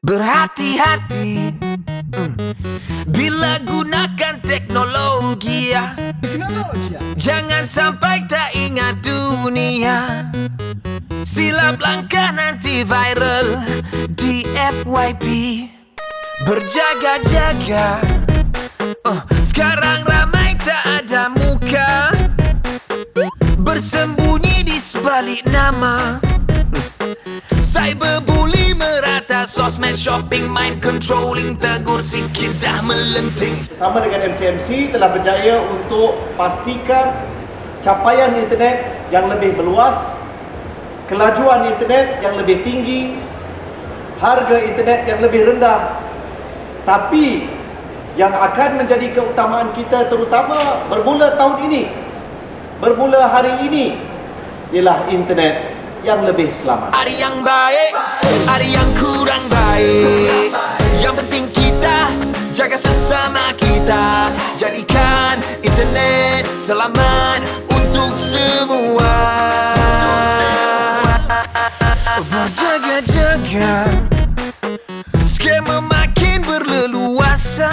Berhati-hati bila gunakan teknologi ya. Jangan sampai tak ingat dunia. Silap langkah nanti viral di FYP. Berjaga-jaga, sekarang ramai tak ada muka, bersembunyi di sebalik nama. Cyberbully merata, sosmed shopping, mind controlling, tegur sikit dah melenting. Sama dengan MCMC telah berjaya untuk pastikan capaian internet yang lebih meluas, kelajuan internet yang lebih tinggi, harga internet yang lebih rendah. Tapi yang akan menjadi keutamaan kita terutama bermula tahun ini, bermula hari ini, ialah internet yang lebih selamat. Ada yang baik, ada yang kurang baik. Yang penting kita jaga sesama kita. Jadikan internet selamat untuk semua. Berjaga-jaga, skema makin berleluasa.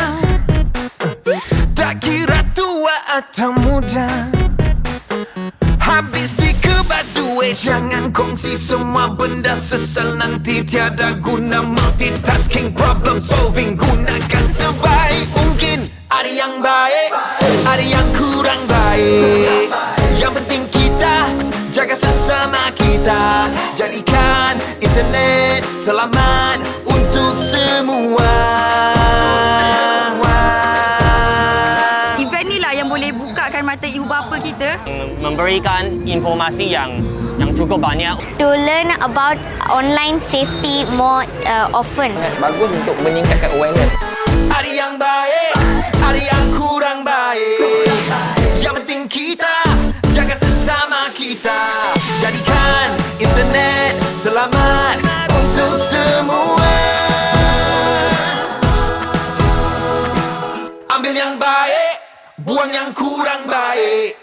Tak kira tua atau muda, habis dikebas duit. Jangan kongsi semua benda sesal, nanti tiada guna. Multitasking, problem solving, gunakan sebaik mungkin. Ada yang baik, ada yang kurang baik. Yang penting kita jaga sesama kita. Jadikan internet selamat untuk semua. Event ni lah yang boleh bukakan mata ibu bapa kita, memberikan informasi yang cukup banyak. To learn about online safety more often. Bagus untuk meningkatkan awareness. Ada yang baik, ada yang kurang baik. Yang penting kita jaga sesama kita. Jadikan internet selamat untuk semua. Ambil yang baik, buang yang kurang baik.